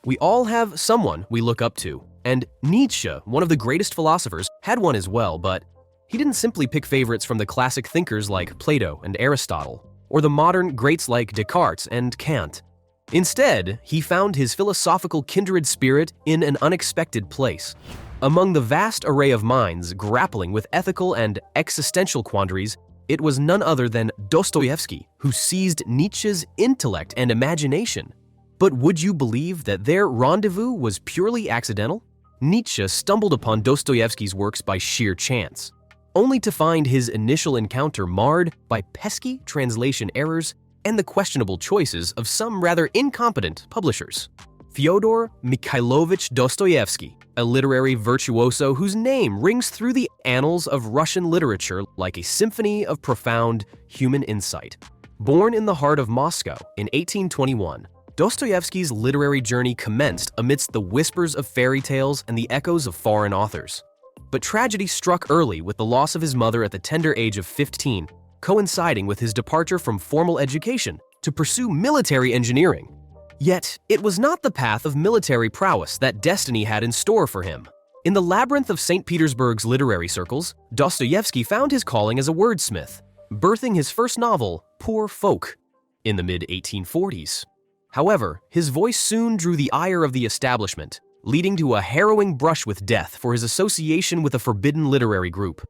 We all have someone we look up to, and Nietzsche, one of the greatest philosophers, had one as well, but he didn't simply pick favorites from the classic thinkers like Plato and Aristotle, or the modern greats like Descartes and Kant. Instead, he found his philosophical kindred spirit in an unexpected place. Among the vast array of minds grappling with ethical and existential quandaries, it was none other than Dostoevsky who seized Nietzsche's intellect and imagination. But would you believe that their rendezvous was purely accidental? Nietzsche stumbled upon Dostoevsky's works by sheer chance, only to find his initial encounter marred by pesky translation errors and the questionable choices of some rather incompetent publishers. Fyodor Mikhailovich Dostoevsky, a literary virtuoso whose name rings through the annals of Russian literature like a symphony of profound human insight. Born in the heart of Moscow in 1821, Dostoevsky's literary journey commenced amidst the whispers of fairy tales and the echoes of foreign authors. But tragedy struck early with the loss of his mother at the tender age of 15, coinciding with his departure from formal education to pursue military engineering. Yet, it was not the path of military prowess that destiny had in store for him. In the labyrinth of St. Petersburg's literary circles, Dostoevsky found his calling as a wordsmith, birthing his first novel, Poor Folk, in the mid-1840s. However, his voice soon drew the ire of the establishment, leading to a harrowing brush with death for his association with a forbidden literary group.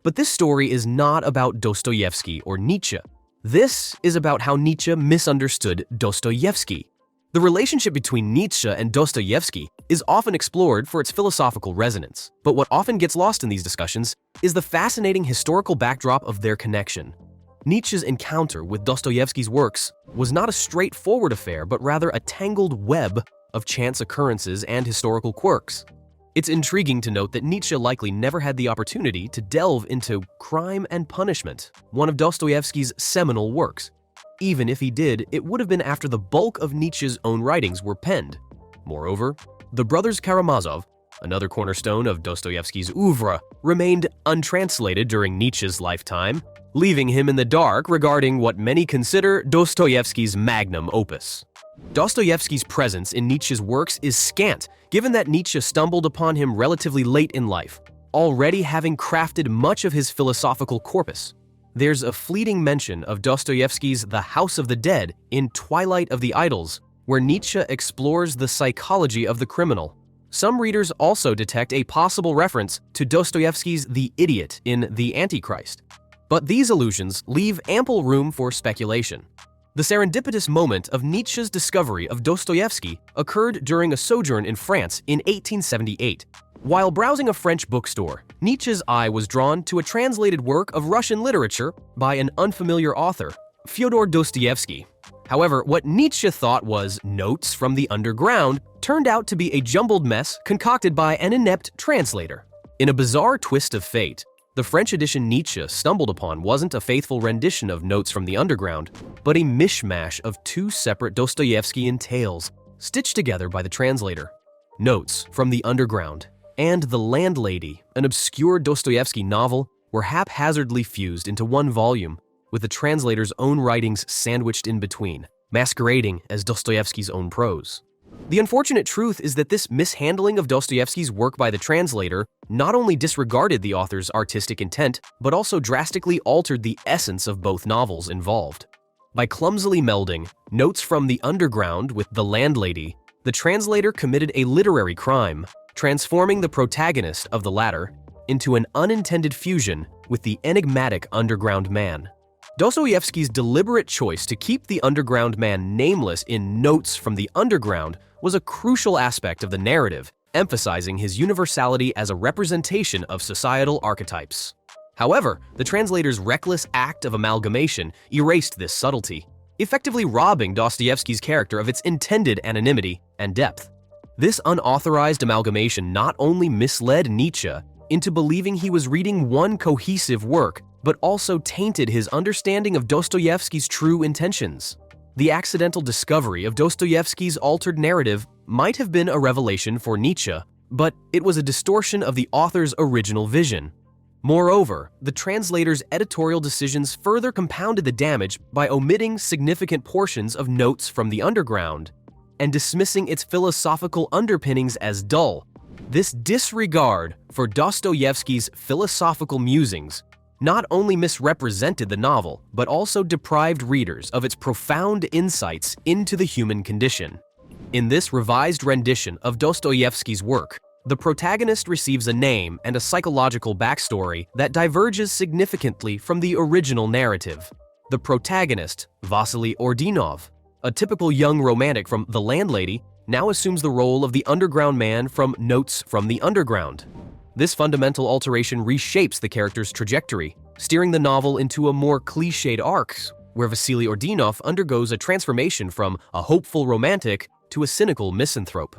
But this story is not about Dostoevsky or Nietzsche. This is about how Nietzsche misunderstood Dostoevsky. The relationship between Nietzsche and Dostoevsky is often explored for its philosophical resonance, but what often gets lost in these discussions is the fascinating historical backdrop of their connection. Nietzsche's encounter with Dostoevsky's works was not a straightforward affair, but rather a tangled web of chance occurrences and historical quirks. It's intriguing to note that Nietzsche likely never had the opportunity to delve into Crime and Punishment, one of Dostoevsky's seminal works. Even if he did, it would have been after the bulk of Nietzsche's own writings were penned. Moreover, the brothers Karamazov, another cornerstone of Dostoevsky's oeuvre, remained untranslated during Nietzsche's lifetime, leaving him in the dark regarding what many consider Dostoevsky's magnum opus. Dostoevsky's presence in Nietzsche's works is scant, given that Nietzsche stumbled upon him relatively late in life, already having crafted much of his philosophical corpus. There's a fleeting mention of Dostoevsky's The House of the Dead in Twilight of the Idols, where Nietzsche explores the psychology of the criminal. Some readers also detect a possible reference to Dostoevsky's The Idiot in The Antichrist. But these allusions leave ample room for speculation. The serendipitous moment of Nietzsche's discovery of Dostoevsky occurred during a sojourn in France in 1878. While browsing a French bookstore, Nietzsche's eye was drawn to a translated work of Russian literature by an unfamiliar author, Fyodor Dostoevsky. However, what Nietzsche thought was notes from the underground turned out to be a jumbled mess concocted by an inept translator. In a bizarre twist of fate, the French edition Nietzsche stumbled upon wasn't a faithful rendition of Notes from the Underground, but a mishmash of two separate Dostoevskyan tales, stitched together by the translator. Notes from the Underground and The Landlady, an obscure Dostoevsky novel, were haphazardly fused into one volume, with the translator's own writings sandwiched in between, masquerading as Dostoevsky's own prose. The unfortunate truth is that this mishandling of Dostoevsky's work by the translator not only disregarded the author's artistic intent, but also drastically altered the essence of both novels involved. By clumsily melding Notes from the Underground with The Landlady, the translator committed a literary crime, transforming the protagonist of the latter into an unintended fusion with the enigmatic underground man. Dostoevsky's deliberate choice to keep the underground man nameless in Notes from the Underground was a crucial aspect of the narrative, emphasizing his universality as a representation of societal archetypes. However, the translator's reckless act of amalgamation erased this subtlety, effectively robbing Dostoevsky's character of its intended anonymity and depth. This unauthorized amalgamation not only misled Nietzsche into believing he was reading one cohesive work, but also tainted his understanding of Dostoevsky's true intentions. The accidental discovery of Dostoevsky's altered narrative might have been a revelation for Nietzsche, but it was a distortion of the author's original vision. Moreover, the translator's editorial decisions further compounded the damage by omitting significant portions of Notes from the Underground. and dismissing its philosophical underpinnings as dull. This disregard for Dostoevsky's philosophical musings not only misrepresented the novel, but also deprived readers of its profound insights into the human condition. In this revised rendition of Dostoevsky's work, the protagonist receives a name and a psychological backstory that diverges significantly from the original narrative. The protagonist, Vasily Ordinov, a typical young romantic from The Landlady, now assumes the role of the underground man from Notes from the Underground. This fundamental alteration reshapes the character's trajectory, steering the novel into a more cliched arc, where Vasily Ordinov undergoes a transformation from a hopeful romantic to a cynical misanthrope.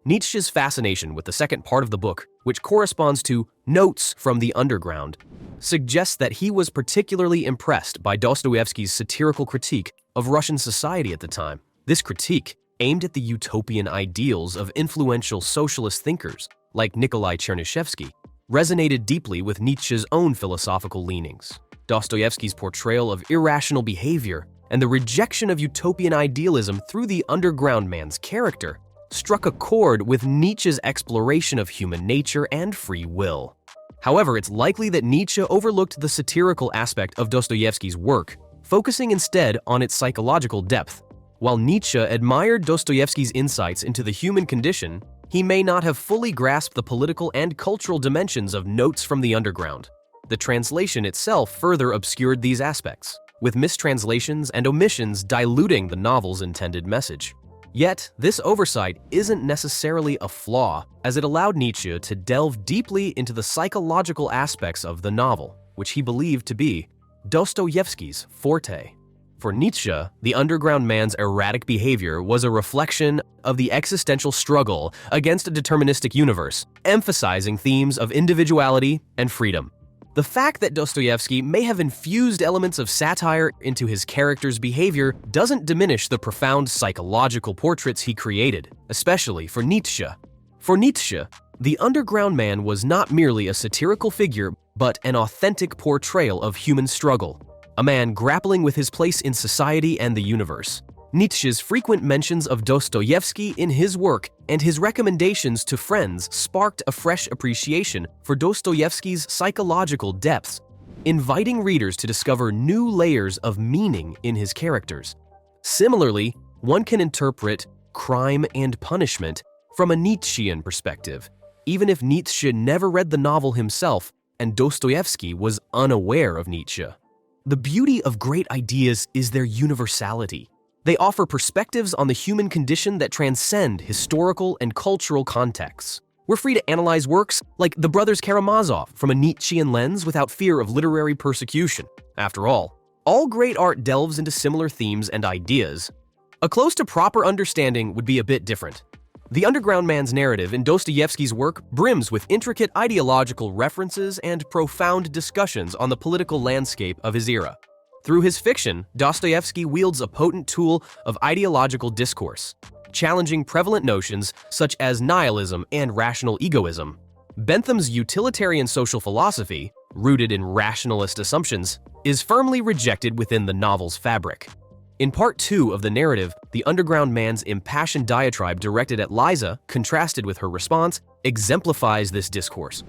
Nietzsche's fascination with the second part of the book, which corresponds to Notes from the Underground, suggests that he was particularly impressed by Dostoevsky's satirical critique of Russian society at the time. This critique, aimed at the utopian ideals of influential socialist thinkers like Nikolai Chernyshevsky, resonated deeply with Nietzsche's own philosophical leanings. Dostoevsky's portrayal of irrational behavior and the rejection of utopian idealism through the underground man's character struck a chord with Nietzsche's exploration of human nature and free will. However, it's likely that Nietzsche overlooked the satirical aspect of Dostoevsky's work, focusing instead on its psychological depth. While Nietzsche admired Dostoevsky's insights into the human condition, he may not have fully grasped the political and cultural dimensions of Notes from the Underground. The translation itself further obscured these aspects, with mistranslations and omissions diluting the novel's intended message. Yet, this oversight isn't necessarily a flaw, as it allowed Nietzsche to delve deeply into the psychological aspects of the novel, which he believed to be Dostoevsky's forte. For Nietzsche, the underground man's erratic behavior was a reflection of the existential struggle against a deterministic universe, emphasizing themes of individuality and freedom. The fact that Dostoevsky may have infused elements of satire into his character's behavior doesn't diminish the profound psychological portraits he created, especially for Nietzsche. For Nietzsche, the underground man was not merely a satirical figure, but an authentic portrayal of human struggle, a man grappling with his place in society and the universe. Nietzsche's frequent mentions of Dostoevsky in his work and his recommendations to friends sparked a fresh appreciation for Dostoevsky's psychological depths, inviting readers to discover new layers of meaning in his characters. Similarly, one can interpret Crime and Punishment from a Nietzschean perspective, even if Nietzsche never read the novel himself and Dostoevsky was unaware of Nietzsche. The beauty of great ideas is their universality. They offer perspectives on the human condition that transcend historical and cultural contexts. We're free to analyze works like The Brothers Karamazov from a Nietzschean lens without fear of literary persecution. After all great art delves into similar themes and ideas. A close to proper understanding would be a bit different. The underground man's narrative in Dostoevsky's work brims with intricate ideological references and profound discussions on the political landscape of his era. Through his fiction, Dostoevsky wields a potent tool of ideological discourse, challenging prevalent notions such as nihilism and rational egoism. Bentham's utilitarian social philosophy, rooted in rationalist assumptions, is firmly rejected within the novel's fabric. In Part 2 of the narrative, the underground man's impassioned diatribe directed at Liza, contrasted with her response, exemplifies this discourse.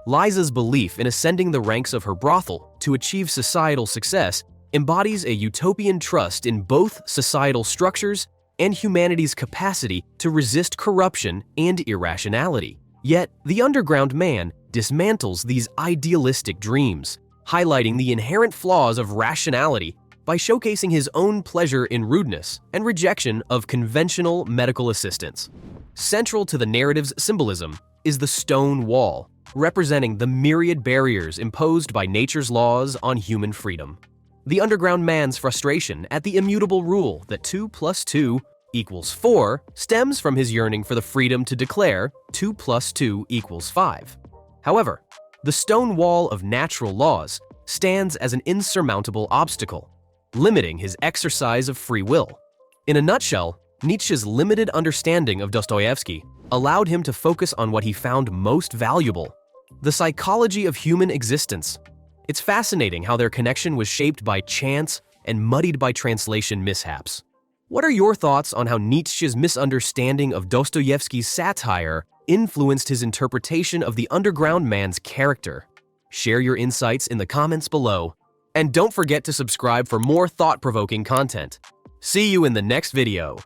Liza's belief in ascending the ranks of her brothel to achieve societal success embodies a utopian trust in both societal structures and humanity's capacity to resist corruption and irrationality. Yet, the underground man dismantles these idealistic dreams, highlighting the inherent flaws of rationality by showcasing his own pleasure in rudeness and rejection of conventional medical assistance. Central to the narrative's symbolism is the stone wall, representing the myriad barriers imposed by nature's laws on human freedom. The underground man's frustration at the immutable rule that 2 + 2 = 4 stems from his yearning for the freedom to declare 2 + 2 = 5. However, the stone wall of natural laws stands as an insurmountable obstacle, limiting his exercise of free will. In a nutshell, Nietzsche's limited understanding of Dostoevsky allowed him to focus on what he found most valuable: the psychology of human existence. It's fascinating how their connection was shaped by chance and muddied by translation mishaps. What are your thoughts on how Nietzsche's misunderstanding of Dostoevsky's satire influenced his interpretation of the underground man's character? Share your insights in the comments below. And don't forget to subscribe for more thought-provoking content. See you in the next video.